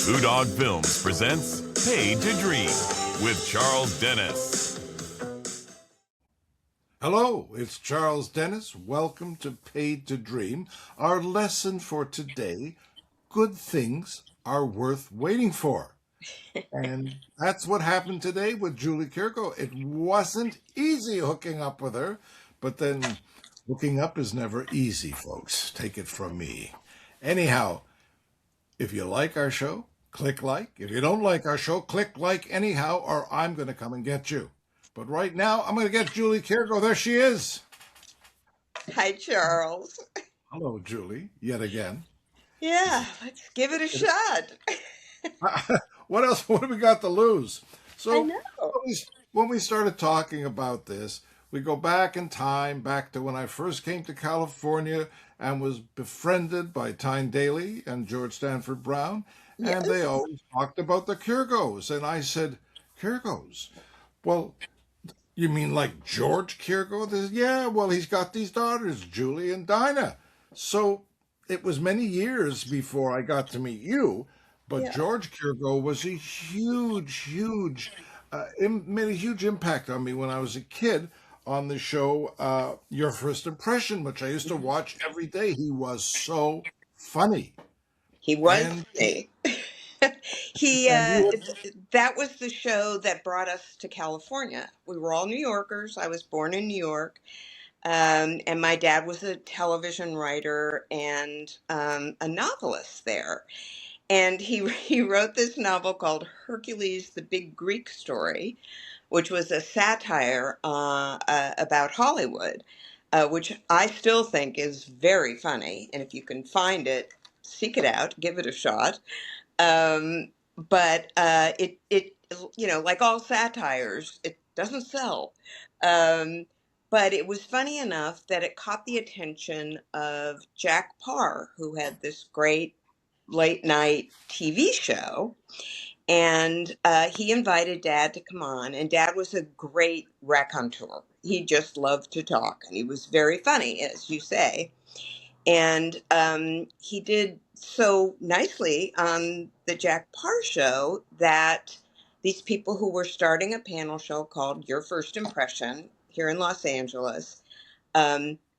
Blue Dog Films presents Paid to Dream with Charles Dennis. Hello, it's Charles Dennis. Welcome to Paid to Dream. Our lesson for today, good things are worth waiting for. And that's what happened today with Julie Kirgo. It wasn't easy hooking up with her, but then hooking up is never easy, folks. Take it from me. Anyhow, if you like our show, click like. If you don't like our show, click like anyhow, or I'm going to come and get you. But right now, I'm going to get Julie Kirgo. There she is. Hi, Charles. Hello, Julie, yet again. Yeah, let's give it a shot. What else? What do we got to lose? I So know. when we started talking about this, we go back in time, back to when I first came to California and was befriended by Tyne Daly and George Stanford Brown, and they Yes. always talked about the Kirgos, and I said, Kirgos? Well, you mean like George Kirgo? Yeah, well, he's got these daughters, Julie and Dinah. So it was many years before I got to meet you, but Yeah. George Kirgo was a made a huge impact on me when I was a kid on the show Your First Impression, which I used to watch every day. He was so funny. He was And, funny. He and you, that was the show that brought us to California. We were all New Yorkers. I was born in New York. And my dad was a television writer and a novelist there. And he wrote this novel called Hercules, the Big Greek Story, which was a satire about Hollywood, which I still think is very funny. And if you can find it, seek it out, give it a shot. But like all satires, it doesn't sell. Um, but it was funny enough that it caught the attention of Jack Parr, who had this great late night TV show. And he invited Dad to come on, and Dad was a great raconteur. He just loved to talk, and he was very funny, as you say. And he did so nicely on the Jack Parr show that these people who were starting a panel show called Your First Impression here in Los Angeles,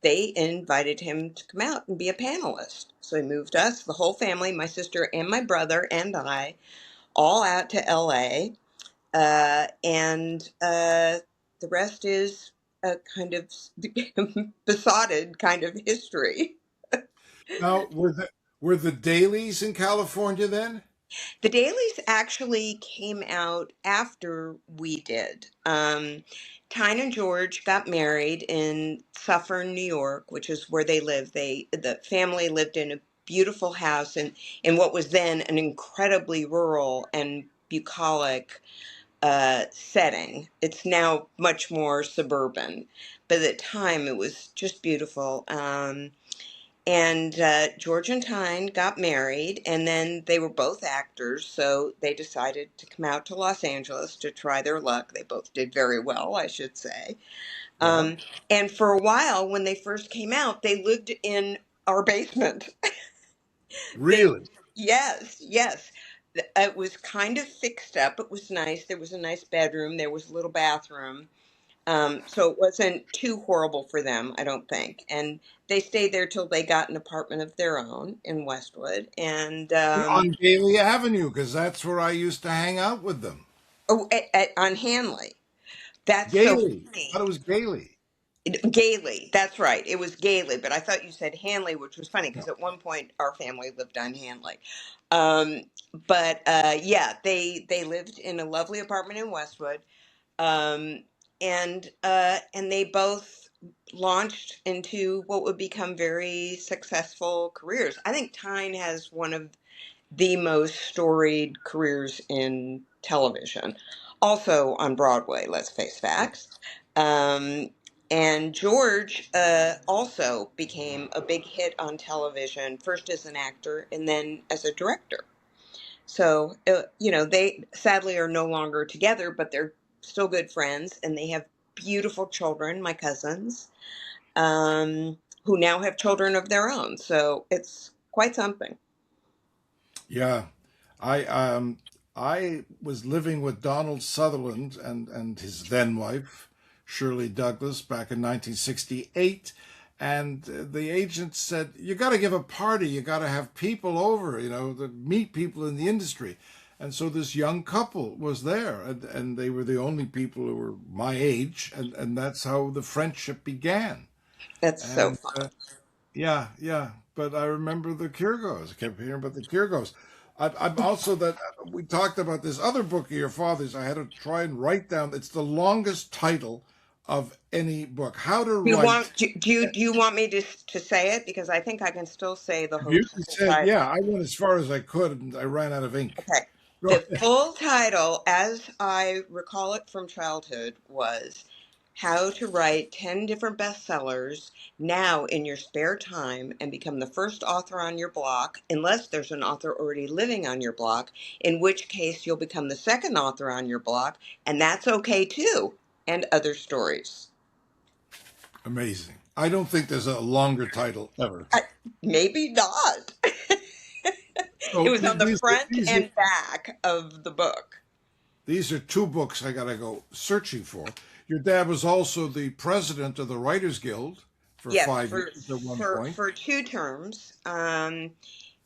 they invited him to come out and be a panelist. So he moved us, the whole family, my sister and my brother and I, all out to LA. And the rest is a kind of besotted kind of history. now, were the dailies in California then? The dailies actually came out after we did. Tyne and George got married in Suffern, New York, which is where they lived. The family lived in a beautiful house in what was then an incredibly rural and bucolic setting. It's now much more suburban, but at the time it was just beautiful. And George and Tyne got married, and then they were both actors, so they decided to come out to Los Angeles to try their luck. They both did very well, I should say. Yeah. Um, and for a while, when they first came out, they lived in our basement. They, Really? yes. It was kind of fixed up. It was nice. There was a nice bedroom. There was a little bathroom. So it wasn't too horrible for them, I don't think. And they stayed there till they got an apartment of their own in Westwood. And On Daly Avenue, because that's where I used to hang out with them. on Hanley. That's so Gailey. I funny. thought it was Gailey. Gailey, that's right. It was Gailey, but I thought you said Hanley, which was funny because at one point our family lived on Hanley. Um, but they lived in a lovely apartment in Westwood. Um, and they both launched into what would become very successful careers. I think Tyne has one of the most storied careers in television, also on Broadway. Let's face facts. Um, and George also became a big hit on television, first as an actor and then as a director. So, they sadly are no longer together, but they're still good friends and they have beautiful children, my cousins, who now have children of their own. So it's quite something. Yeah. I I was living with Donald Sutherland and his then wife Shirley Douglas back in 1968, and the agent said, "You got to give a party. You got to have people over. To meet people in the industry." And so this young couple was there, and they were the only people who were my age, and that's how the friendship began. That's so And fun. yeah, yeah. But I remember the Kirgos. I kept hearing about the Kirgos. I'm also that we talked about this other book of your father's. I had to try and write down. It's the longest title of any book. How to Do you write. want do you want me to say it? Because I think I can still say the If whole you can full say, title. yeah, I went as far as I could, and I ran out of ink. Okay. Go The ahead. full title, as I recall it from childhood, was How to Write 10 Different Bestsellers Now in Your Spare Time and Become the First Author on Your Block, unless there's an author already living on your block, in which case you'll become the second author on your block, and that's okay too, and other stories. Amazing. I don't think there's a longer title ever. I, maybe not. It So was on the front these are and back of the book. these are two books I got to go searching for. Your dad was also the president of the Writers Guild for Yes, 5 years at one point. for 2 terms, and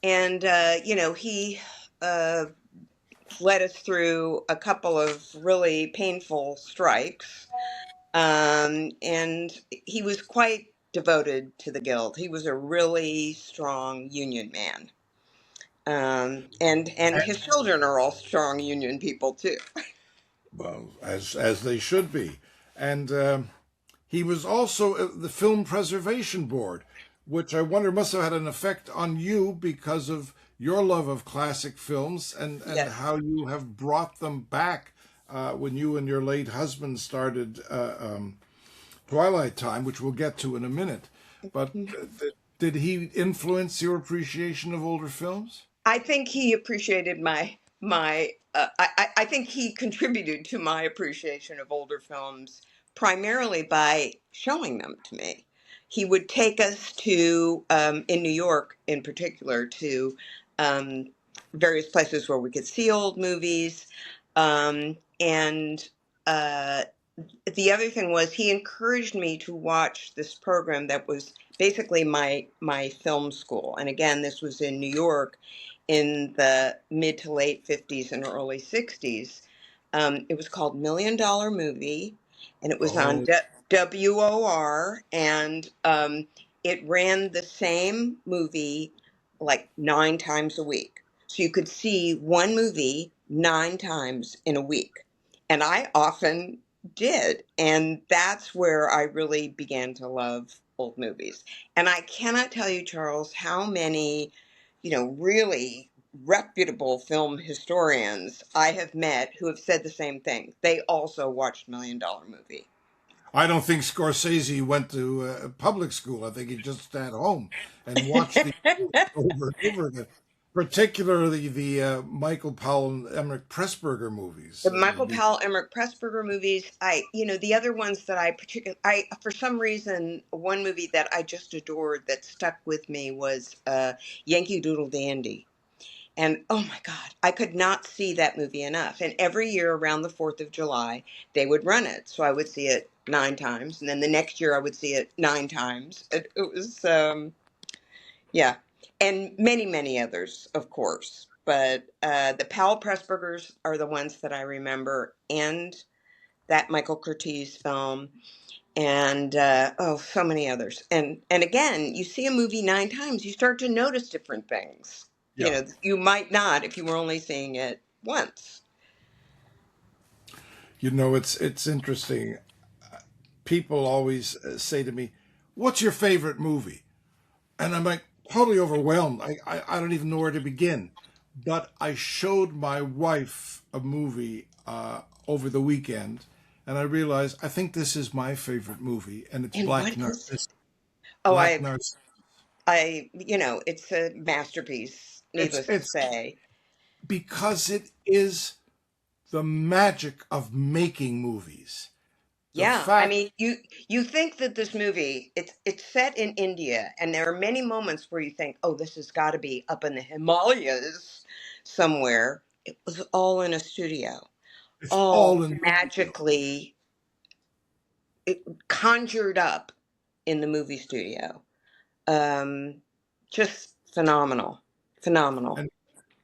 he uh, led us through a couple of really painful strikes, and he was quite devoted to the guild. He was a really strong union man, and his children are all strong union people too. Well, as they should be. And he was also the Film Preservation Board, which I wonder must have had an effect on you because of your love of classic films and Yes. how you have brought them back when you and your late husband started Twilight Time, which we'll get to in a minute. But did he influence your appreciation of older films? I think he appreciated my. I think he contributed to my appreciation of older films primarily by showing them to me. He would take us to in New York, in particular, to um, various places where we could see old movies, and the other thing was he encouraged me to watch this program that was basically my film school. And again, this was in New York in the mid to late 50s and early 60s. It was called Million Dollar Movie, and it was on Oh, WOR, and it ran the same movie like 9 times a week. So you could see one movie 9 times in a week. And I often did. And that's where I really began to love old movies. And I cannot tell you, Charles, how many, really reputable film historians I have met who have said the same thing. They also watched Million Dollar Movie. I don't think Scorsese went to public school. I think he just sat home and watched the over and over again. Particularly the Michael Powell and Emmerich Pressburger movies. The Michael Powell, Emmerich Pressburger movies, the other ones that for some reason, one movie that I just adored that stuck with me was Yankee Doodle Dandy. And oh my God, I could not see that movie enough. And every year around the 4th of July, they would run it. So I would see it 9 times. And then the next year I would see it 9 times. It was, yeah. And many, many others, of course. But the Powell Pressburgers are the ones that I remember. And that Michael Curtiz film. And so many others. And again, you see a movie 9 times, you start to notice different things. Yeah. You might not if you were only seeing it once. It's interesting. People always say to me, "What's your favorite movie?" And I'm like totally overwhelmed. I don't even know where to begin. But I showed my wife a movie over the weekend, and I realized I think this is my favorite movie, and it's And Black what is Narcissus. it? Oh, Black Narcissus. it's a masterpiece, It's needless to it's say. because it is the magic of making movies. The Yeah, I fact, mean, you think that this movie it's set in India, and there are many moments where you think, oh, this has got to be up in the Himalayas, somewhere. It was all in a studio, It's all all in the studio. magically conjured up in the movie studio. Um, just phenomenal, phenomenal. And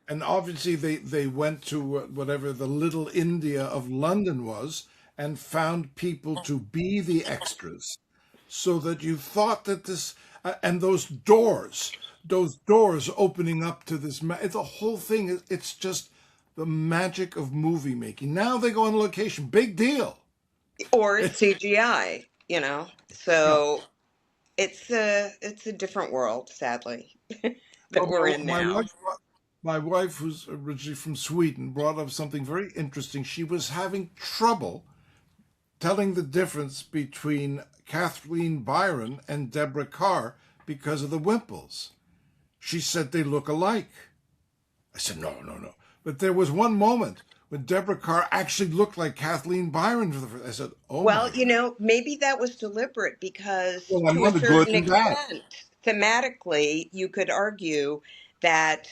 and obviously they went to whatever the little India of London was and found people to be the extras, so that you thought that this and those doors opening up to this the whole thing it's just the magic of movie making. Now they go on location, big deal. Or It's CGI, you know. yeah. So it's a different world, sadly, that Well, we're in now. my wife, who's originally from Sweden, brought up something very interesting. She was having trouble telling the difference between Kathleen Byron and Deborah Carr because of the wimples. She said they look alike. I said, no, no, no. But there was one moment when Deborah Carr actually looked like Kathleen Byron for the first. I said, oh Well, my God. maybe that was deliberate because, Well, I to a know the good certain and bad. extent, thematically, you could argue that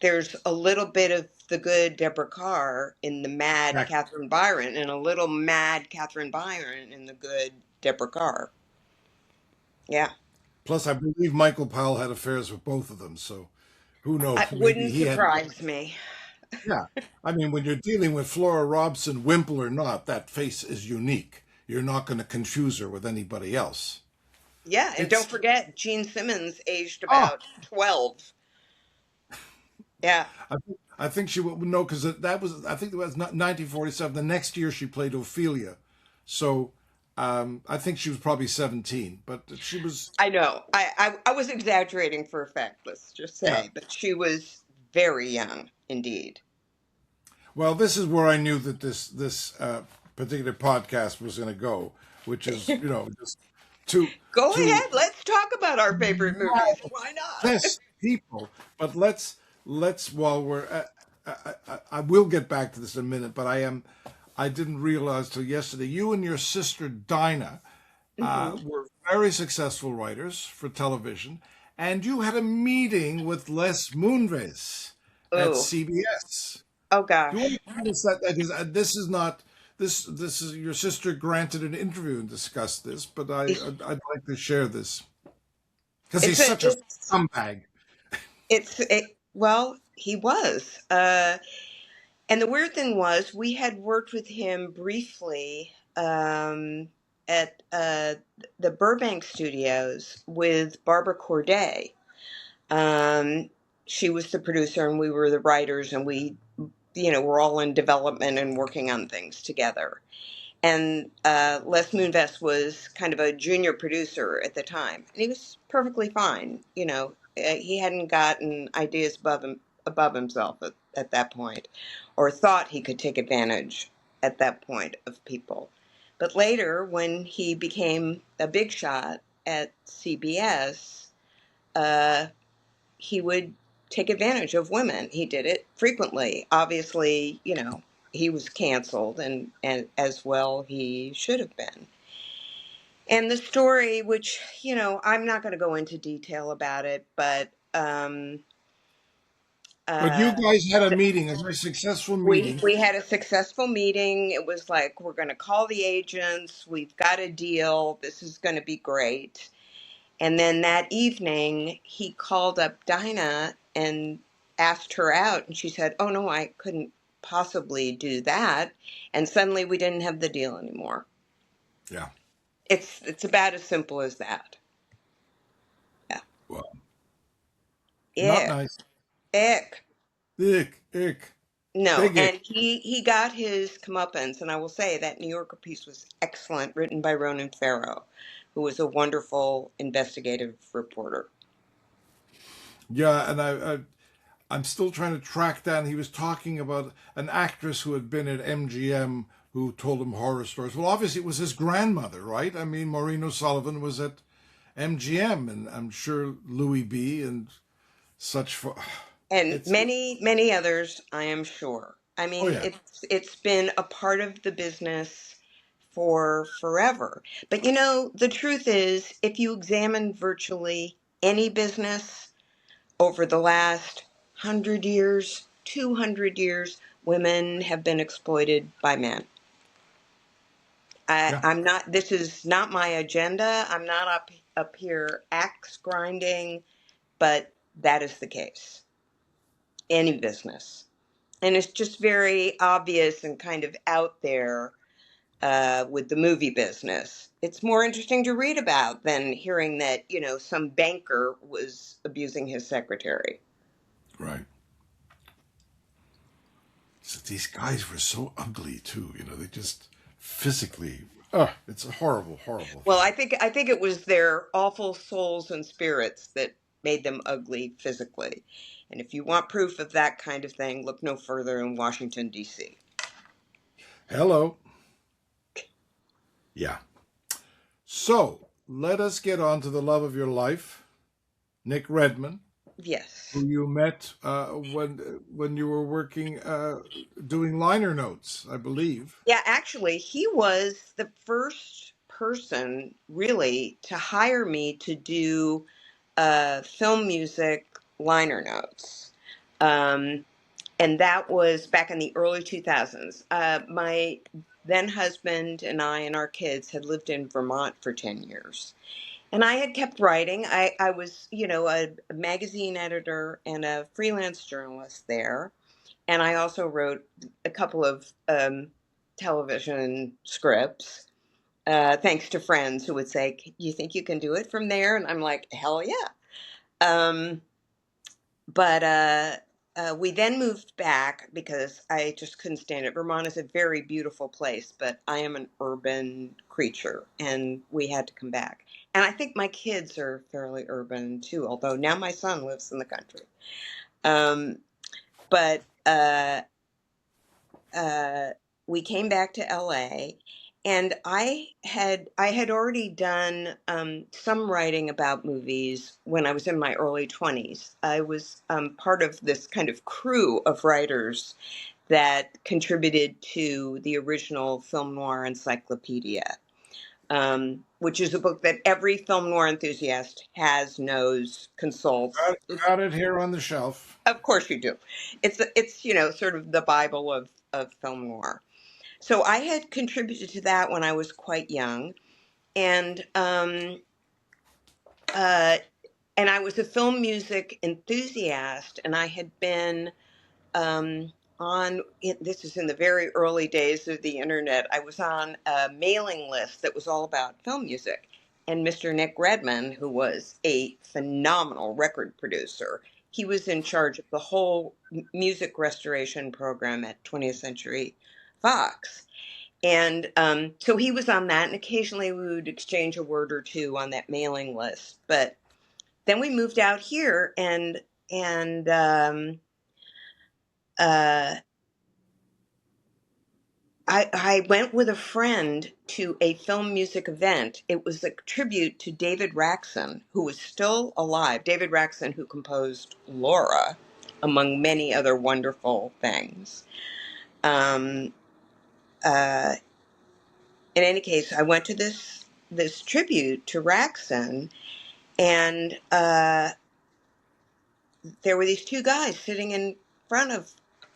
there's a little bit of the good Deborah Carr in the mad Yeah. Catherine Byron and a little mad Catherine Byron in the good Deborah Carr. Yeah. Plus, I believe Michael Powell had affairs with both of them. So who It knows? Maybe wouldn't he had. surprise me. Yeah. I mean, when you're dealing with Flora Robson, wimple or not, that face is unique. You're not going to confuse her with anybody else. Yeah, and don't It's, forget, Gene Simmons aged oh, about 12. Yeah. I think she would know because that was, I think it was 1947. The next year she played Ophelia. So I think she was probably 17, but she was, I know. I was exaggerating for effect, let's just yeah. say, but she was very young indeed. Well, this is where I knew that this particular podcast was going to go, which is, just to, Go to ahead. Let's talk about our favorite movies. Why not? this people. But let's while we're I will get back to this in a minute. But I didn't realize till yesterday you and your sister Dinah Hmm. were very successful writers for television, and you had a meeting with Les Moonves at Oh, CBS. oh Do you want gosh. to tell us that? Because this is not. This is your sister granted an interview and discussed this, but I'd like to share this because It's he's a, such a it's, scumbag. well, he was. And the weird thing was, we had worked with him briefly at the Burbank studios with Barbara Corday. Um, she was the producer, and we were the writers, and we're all in development and working on things together. And Les Moonves was kind of a junior producer at the time, and he was perfectly fine. He hadn't gotten ideas above himself at that point, or thought he could take advantage at that point of people. But later, when he became a big shot at CBS, uh, he would take advantage of women. He did it frequently. Obviously, he was canceled, and as well he should have been. And the story, which, I'm not going to go into detail about it, but But you uh, guys had a meeting, a very successful we meeting. we had a successful meeting. It was like, we're going to call the agents. We've got a deal. This is going to be great. And then that evening, he called up Dinah and asked her out, and she said, "Oh no, I couldn't possibly do that." And suddenly, we didn't have the deal anymore. Yeah. It's about as simple as that. Yeah. Well, not Ick. nice. Ick. Ick. No, Big ick. and he got his comeuppance, and I will say that New Yorker piece was excellent, written by Ronan Farrow, who was a wonderful investigative reporter. Yeah, and I'm still trying to track down. He was talking about an actress who had been at MGM who told him horror stories. Well, obviously it was his grandmother, right? I mean, Maureen O'Sullivan was at MGM, and I'm sure Louis B. and such. For And it's many, many others, I am sure. I oh mean, yeah. it's been a part of the business for forever. But the truth is, if you examine virtually any business over the last 100 years, 200 years, women have been exploited by men. Yeah. I'm not, this is not my agenda. I'm not up here axe grinding, but that is the case. Any business. And it's just very obvious and kind of out there with the movie business. It's more interesting to read about than hearing that, some banker was abusing his secretary. Right. So these guys were so ugly too. They just physically. It's a horrible, horrible Well, thing. I think it was their awful souls and spirits that made them ugly physically. And if you want proof of that kind of thing, look no further in Washington, D.C. Hello. Yeah. So let us get on to the love of your life, Nick Redman, Yes. who you met when you were working doing liner notes, I believe. Yeah, actually, he was the first person really to hire me to do film music liner notes. Um, and that was back in the early 2000s. My then husband and I and our kids had lived in Vermont for 10 years. And I had kept writing. I was, a magazine editor and a freelance journalist there. And I also wrote a couple of television scripts, thanks to friends who would say, "You think you can do it from there?" And I'm like, "Hell yeah." Um, but we then moved back because I just couldn't stand it. Vermont is a very beautiful place, but I am an urban creature, and we had to come back. And I think my kids are fairly urban too, although now my son lives in the country. Um, but uh, we came back to LA, and I had already done some writing about movies when I was in my early 20s. I was part of this kind of crew of writers that contributed to the original Film Noir Encyclopedia, which is a book that every film noir enthusiast has, knows, consults. Got it here on the shelf. Of course you do. It's sort of the Bible of film noir. So I had contributed to that when I was quite young, and uh, and I was a film music enthusiast, and I had been this was in the very early days of the internet. I was on a mailing list that was all about film music. And Mr. Nick Redman, who was a phenomenal record producer, he was in charge of the whole music restoration program at 20th Century Fox. And so he was on that, and occasionally we would exchange a word or two on that mailing list. But then we moved out here, and uh, I went with a friend to a film music event. It was a tribute to David Raxon, who was still alive. David Raxon, who composed Laura, among many other wonderful things. Um, uh, in any case, I went to this tribute to Raxon, and there were these two guys sitting in front of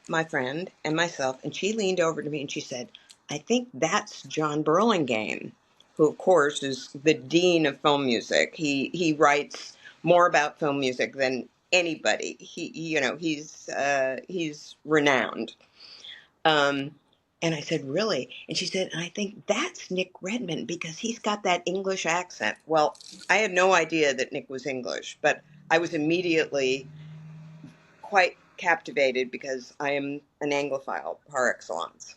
my friend and myself, and she leaned over to me and she said, "I think that's John Burlingame," who, of course, is the dean of film music. He writes more about film music than anybody. He's renowned. Um, and I said, "Really?" And she said, "I think that's Nick Redman because he's got that English accent." Well, I had no idea that Nick was English, but I was immediately quite captivated because I am an Anglophile par excellence.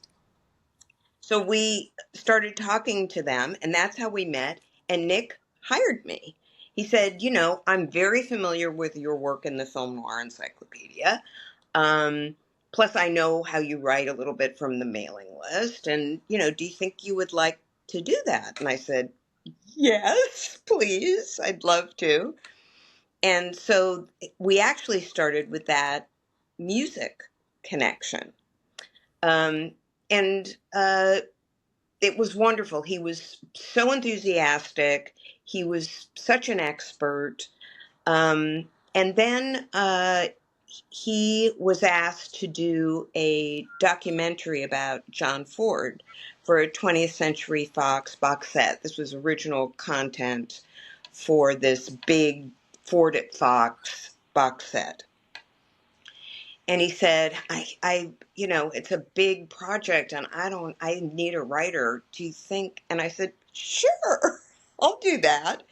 So we started talking to them, and that's how we met. And Nick hired me. He said, "I'm very familiar with your work in the Film Noir Encyclopedia. Um, Plus, I know how you write a little bit from the mailing list. And, do you think you would like to do that?" And I said, "Yes, please. I'd love to." And so we actually started with that music connection. Um, and it was wonderful. He was so enthusiastic. He was such an expert. And then he was asked to do a documentary about John Ford for a 20th Century Fox box set. This was original content for this big Ford at Fox box set. And he said, it's a big project and I need a writer. Do you think? And I said, sure, I'll do that.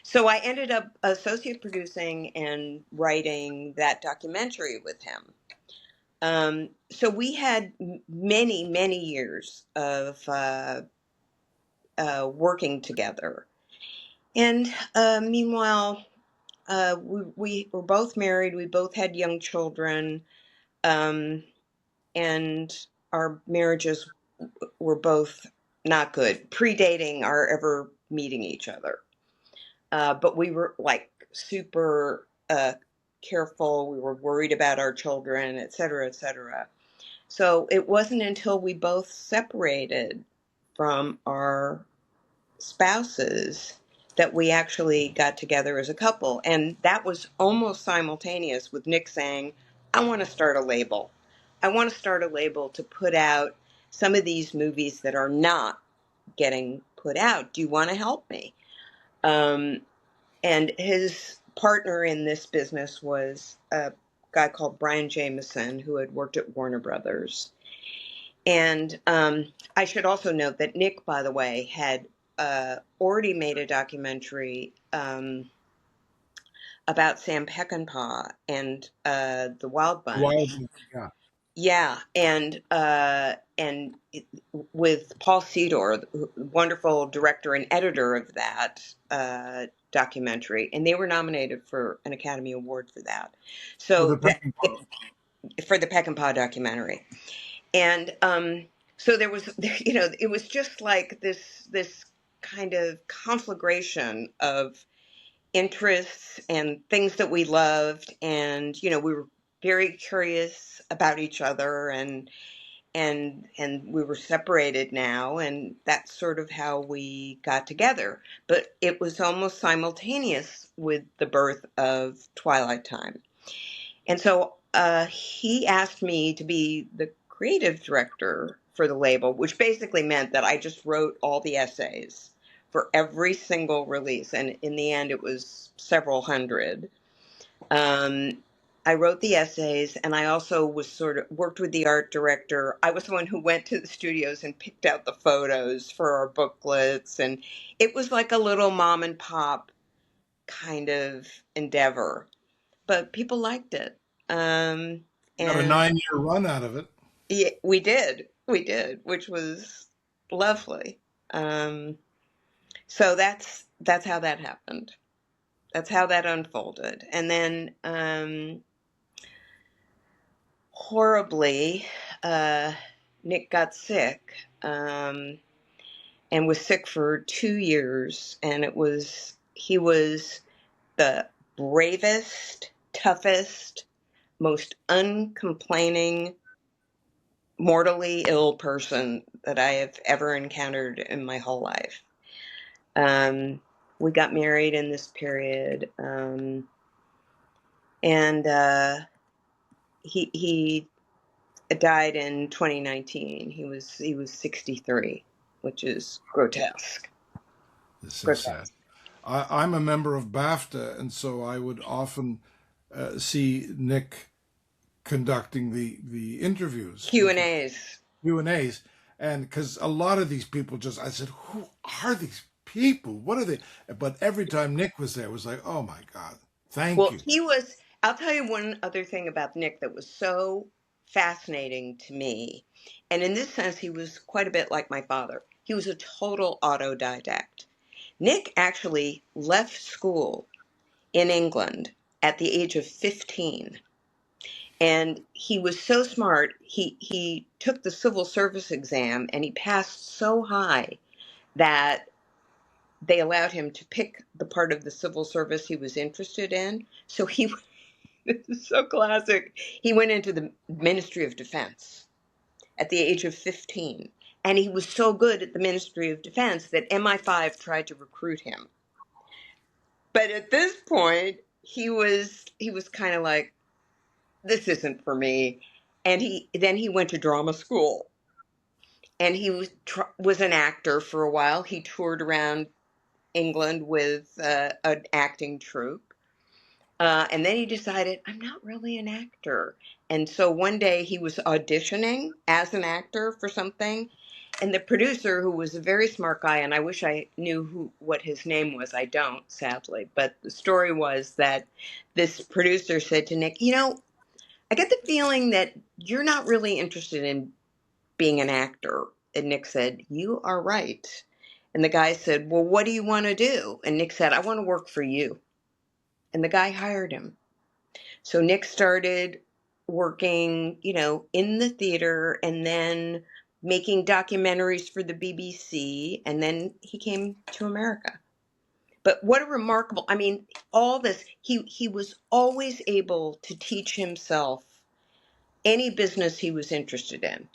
So I ended up associate producing and writing that documentary with him. So we had many, many years of working together. And meanwhile, we were both married. We both had young children. And our marriages were both not good, predating our ever meeting each other. But we were like super careful. We were worried about our children, et cetera, et cetera. So it wasn't until we both separated from our spouses that we actually got together as a couple. And that was almost simultaneous with Nick saying, I want to start a label. I want to start a label to put out some of these movies that are not getting put out. Do you want to help me? And his partner in this business was a guy called Brian Jameson, who had worked at Warner Brothers. And I should also note that Nick, by the way, had already made a documentary about Sam Peckinpah and the Wild Bunch. Wild, yeah. Yeah, and with Paul Sedor, the wonderful director and editor of that documentary, and they were nominated for an Academy Award for that. So for the Peckinpah documentary, and so there was, it was just like this kind of conflagration of interests and things that we loved, and we were very curious about each other, and we were separated now, and that's sort of how we got together. But it was almost simultaneous with the birth of Twilight Time. And so he asked me to be the creative director for the label, which basically meant that I just wrote all the essays for every single release. And in the end, it was several hundred. I wrote the essays, and I also was sort of worked with the art director. I was the one who went to the studios and picked out the photos for our booklets. And it was like a little mom and pop kind of endeavor, but people liked it. Got a And 9-year run out of it. yeah, we did, which was lovely. So that's how that happened. That's how that unfolded. And then horribly, Nick got sick, and was sick for 2 years. And he was the bravest, toughest, most uncomplaining, mortally ill person that I have ever encountered in my whole life. We got married in this period, and he died in 2019. He was 63, which is grotesque. This is sad. I'm a member of BAFTA, and so I would often see Nick conducting the interviews, Q&As. Q&As, and because a lot of these people I said, who are these people? What are they? But every time Nick was there, it was like, oh my God, thank you. I'll tell you one other thing about Nick that was so fascinating to me. And in this sense, he was quite a bit like my father. He was a total autodidact. Nick actually left school in England at the age of 15. And he was so smart, he took the civil service exam and he passed so high that they allowed him to pick the part of the civil service he was interested in. So this is so classic. He went into the Ministry of Defense at the age of 15. And he was so good at the Ministry of Defense that MI5 tried to recruit him. But at this point, he was kind of like, this isn't for me. And he went to drama school, and he was an actor for a while. He toured around England with an acting troupe. And then he decided, I'm not really an actor. And so one day he was auditioning as an actor for something. And the producer, who was a very smart guy, and I wish I knew what his name was. I don't, sadly. But the story was that this producer said to Nick, I get the feeling that you're not really interested in being an actor. And Nick said, you are right. And the guy said, well, what do you want to do? And Nick said, I want to work for you. And the guy hired him. So Nick started working, in the theater, and then making documentaries for the BBC. And then he came to America. But what a remarkable, I mean, all this, he was always able to teach himself any business he was interested in.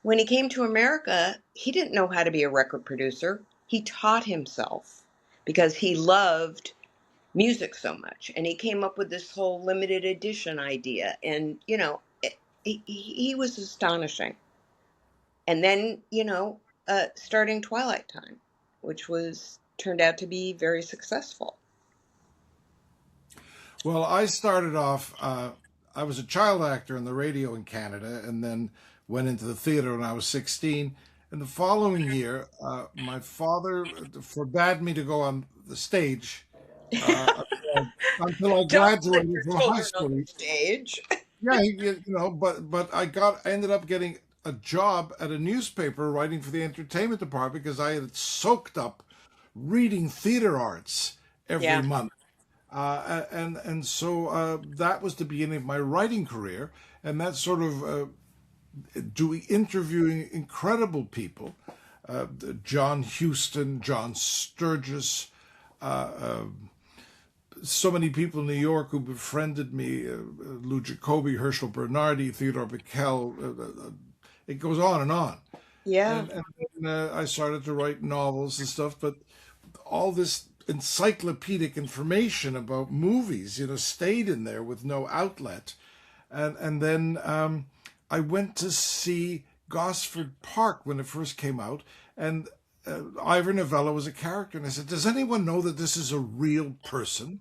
When he came to America, he didn't know how to be a record producer. He taught himself because he loved music so much, and he came up with this whole limited edition idea, and he was astonishing. And then starting Twilight Time, which was turned out to be very successful. Well, I started off, I was a child actor in the radio in Canada and then went into the theater when I was 16. And the following year, my father forbade me to go on the stage uh, until I Don't let graduated your from high children on school. the stage. Yeah, but I ended up getting a job at a newspaper writing for the entertainment department because I had soaked up reading theater arts every Yeah. month. And so that was the beginning of my writing career, and that sort of doing interviewing incredible people, John Huston, John Sturgis, so many people in New York who befriended me, Lou Jacoby, Herschel Bernardi, Theodore Bickel. It goes on and on. Yeah. And then I started to write novels and stuff, but all this encyclopedic information about movies, stayed in there with no outlet. And then I went to see Gosford Park when it first came out, and Ivor Novello was a character, and I said, "Does anyone know that this is a real person?"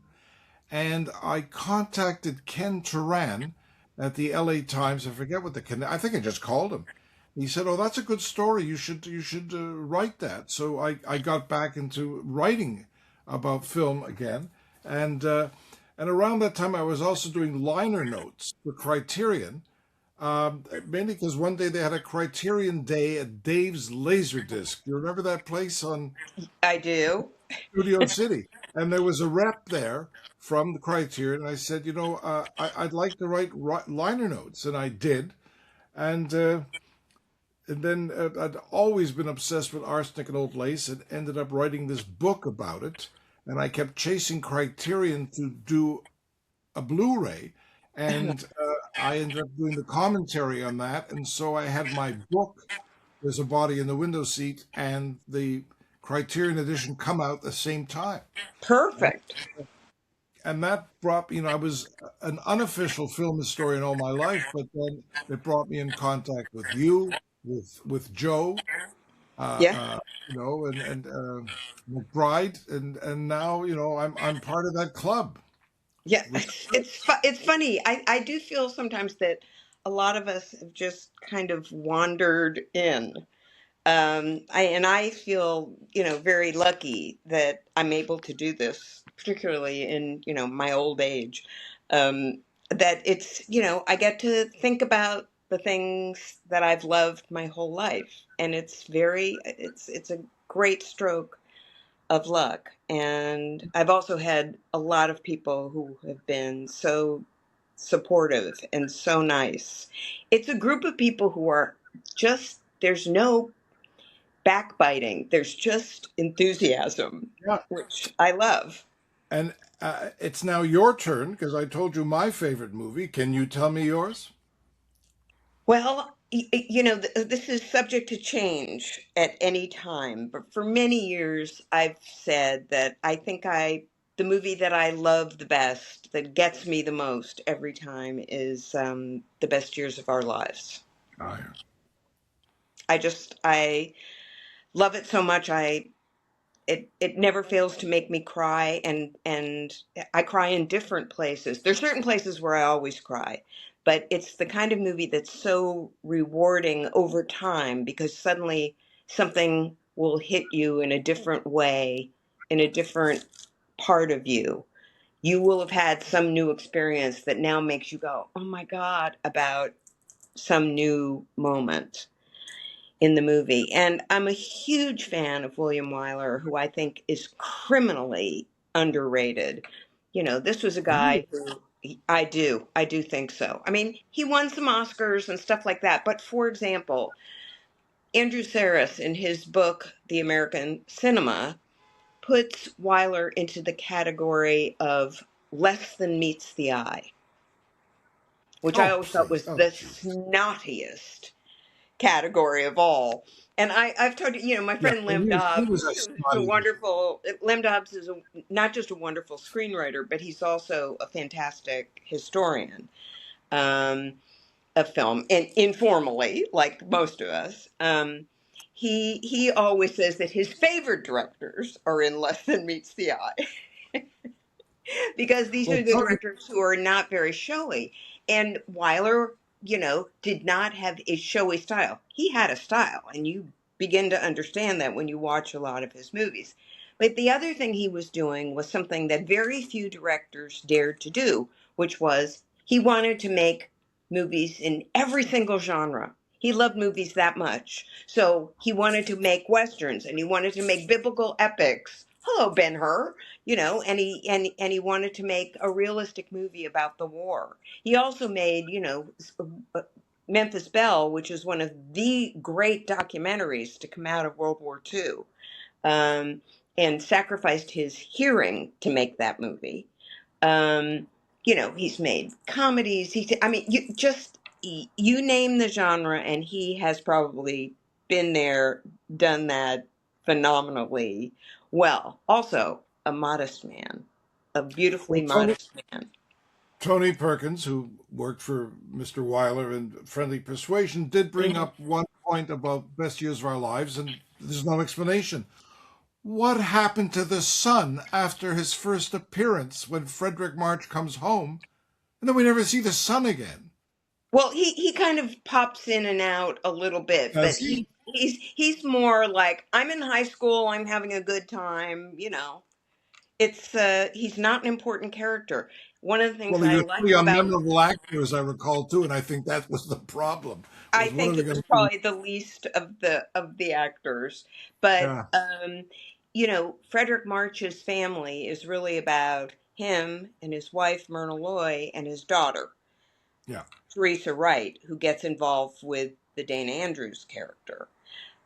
And I contacted Ken Turan at the L.A. Times. I forget what I think I just called him. He said, "Oh, that's a good story. You should write that." So I got back into writing about film again, and around that time I was also doing liner notes for Criterion, mainly because one day they had a Criterion Day at Dave's Laserdisc. You remember that place on I do. Studio City? And there was a rep there from the Criterion, and I said, I'd like to write liner notes, and I did, and. And then I'd always been obsessed with arsenic and old lace and ended up writing this book about it. And I kept chasing Criterion to do a Blu-ray. And I ended up doing the commentary on that. And so I had my book, There's a Body in the Window Seat, and the Criterion edition come out at the same time. Perfect. And that brought, I was an unofficial film historian all my life, but then it brought me in contact with you, with Joe, Yeah. and McBride, and now I'm part of that club. Yeah. Which It's funny. I do feel sometimes that a lot of us have just kind of wandered in. I feel, very lucky that I'm able to do this, particularly in, my old age. That it's, I get to think about the things that I've loved my whole life, and it's a great stroke of luck. And I've also had a lot of people who have been so supportive and so nice. It's a group of people who are just, there's no backbiting. There's just enthusiasm, yeah, which I love. and it's now your turn because I told you my favorite movie. Can you tell me yours? Well, this is subject to change at any time, but for many years I've said that I think I the movie that I love the best, that gets me the most every time, is The Best Years of Our Lives. Oh, yeah. I love it so much. It never fails to make me cry, and I cry in different places. There's certain places where I always cry, but it's the kind of movie that's so rewarding over time because suddenly something will hit you in a different way, in a different part of you. You will have had some new experience that now makes you go, "Oh my God," about some new moment in the movie. And I'm a huge fan of William Wyler, who I think is criminally underrated. You know, this was a Really? guy who I do think so. I mean, he won some Oscars and stuff like that. But for example, Andrew Sarris in his book, The American Cinema, puts Wyler into the category of less than meets the eye, which I Oh, always thought please. was Oh, the jeez. snottiest category of all. And I've told you, my Yeah, friend well, Lem he Dobbs, was a who's a snotty. wonderful, Lem Dobbs is not just a wonderful screenwriter, but he's also a fantastic historian um, of film, and informally, like most of us. He always says that his favorite directors are in Less Than Meets the Eye because these Well, are the Tony, directors who are not very showy. And Weiler, did not have a showy style. He had a style, and you begin to understand that when you watch a lot of his movies. But the other thing he was doing was something that very few directors dared to do, which was he wanted to make movies in every single genre. He loved movies that much. So he wanted to make westerns and he wanted to make biblical epics. Hello, Ben-Hur, and he wanted to make a realistic movie about the war. He also made, Memphis Belle, which is one of the great documentaries to come out of World War II, um, and sacrificed his hearing to make that movie. Um, he's made comedies. I mean, you name the genre, and he has probably been there, done that phenomenally well. Also, a modest man, a beautifully well, Tony, modest man. Tony Perkins, who worked for Mr. Weiler in Friendly Persuasion, did bring Mhm. up one point about Best Years of Our Lives, and there's no explanation. What happened to the son after his first appearance when Frederick March comes home, and then we never see the son again? Well, he kind of pops in and out a little bit, but Does he? he's more like, I'm in high school, I'm having a good time. It's he's not an important character. One of the things Well, he I was a like pretty about unmemorable actor, as I recall, too, and I think that was the problem. I Was what are think they it going was to do? probably the least of the actors, but Yeah, Frederick March's family is really about him and his wife Myrna Loy and his daughter yeah. Teresa Wright, who gets involved with the Dana Andrews character.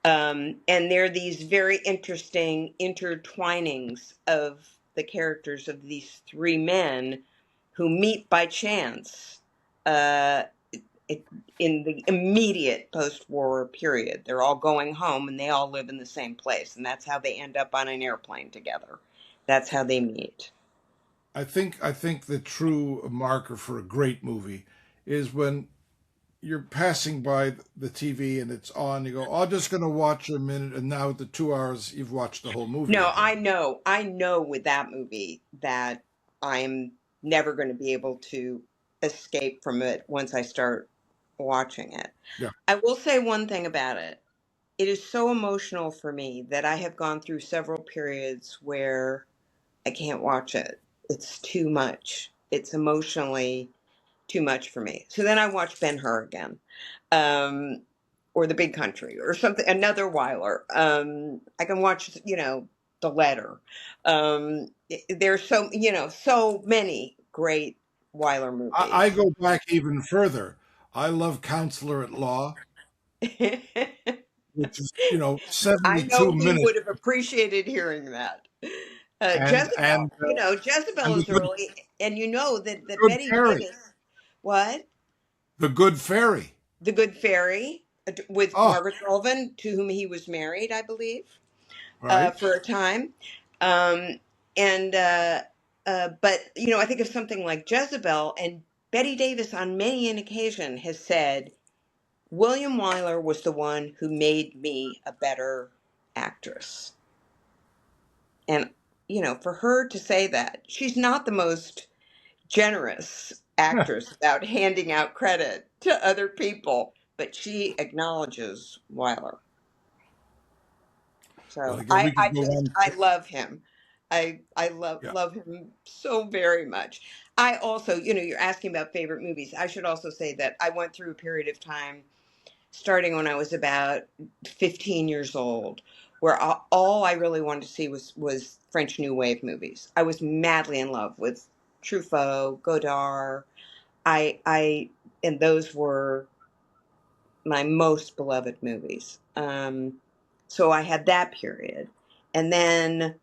And there are these very interesting intertwinings of the characters of these three men who meet by chance uh, it, in the immediate post-war period. They're all going home and they all live in the same place, and that's how they end up on an airplane together. That's how they meet. I think the true marker for a great movie is when you're passing by the TV and it's on. You go, "Oh, I'm just going to watch a minute," and now at the 2 hours, you've watched the whole movie No, again. I know with that movie that I'm never going to be able to escape from it once I start watching it. Yeah, I will say one thing about it. It is so emotional for me that I have gone through several periods where I can't watch it. It's too much. It's emotionally too much for me. So then I watch Ben-Hur again, um, or The Big Country, or something. Another Wyler. I can watch, The Letter. There's so many great Wyler I movies. go back even further. I love Counselor at Law, which is I 72 know he minutes, would have appreciated hearing that. and Jezebel, and uh, Jezebel and is early, and you know that Good Betty Fairy, Davis, what? the Good Fairy. The Good Fairy with Oh, Margaret Sullivan, to whom he was married, I believe, right. for a time. Um, and but I think of something like Jezebel, and Betty Davis on many an occasion has said William Wyler was the one who made me a better actress. And for her to say that, she's not the most generous actress about handing out credit to other people, but she acknowledges Wyler. Well, So again, I, we I could go just on. I love him. I love Yeah. love him so very much. I also, you're asking about favorite movies. I should also say that I went through a period of time starting when I was about 15 years old, where all I really wanted to see was French New Wave movies. I was madly in love with Truffaut, Godard. I and those were my most beloved movies. So I had that period, and then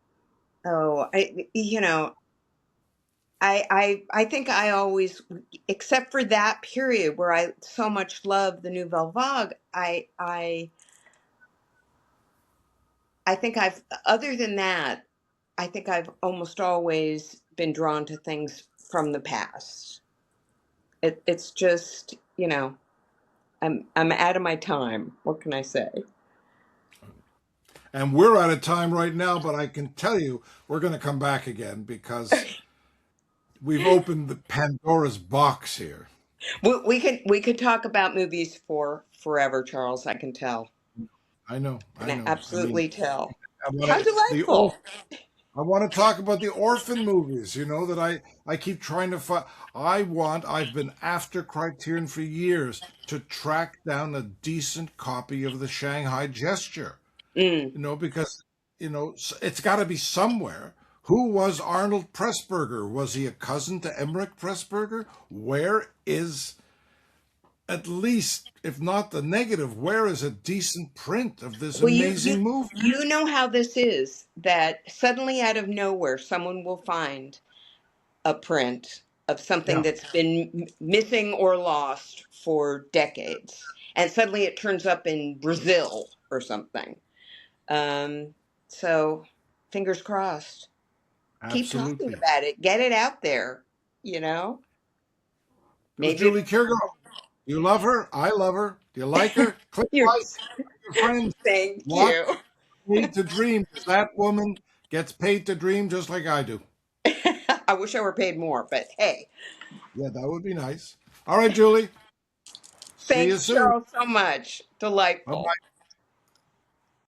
I think I always, except for that period where I so much loved the Nouvelle Vague, I think other than that, I think I've almost always been drawn to things from the past. It's just, I'm out of my time. What can I say? And we're out of time right now, but I can tell you we're going to come back again because we've opened the Pandora's box here. We could talk about movies for forever, Charles. I can tell. I know, I I can know. I mean, absolutely tell. I want How to delightful! I want to talk about the orphan movies. That I keep trying to find. I've been after Criterion for years to track down a decent copy of the Shanghai Gesture. Mm. Because it's got to be somewhere. Who was Arnold Pressburger? Was he a cousin to Emmerich Pressburger? Where is, at least, if not the negative, where is a decent print of this Well, you you amazing movie? you know how this is. That suddenly, out of nowhere, someone will find a print of something Yeah, that's been missing or lost for decades, and suddenly it turns up in Brazil or something. Um, so, fingers crossed. Keep talking absolutely. about it. Get it out there. You know, There's maybe Julie Kirgo. You love her? I love her. Do you like her? Click you're. like, your friends. Thank Watch you. Paid to Dream. That woman gets paid to dream just like I do. I wish I were paid more, but hey, Yeah, that would be nice. All right, Julie. See you thanks, soon. Charles, so much. Bye Delightful. bye.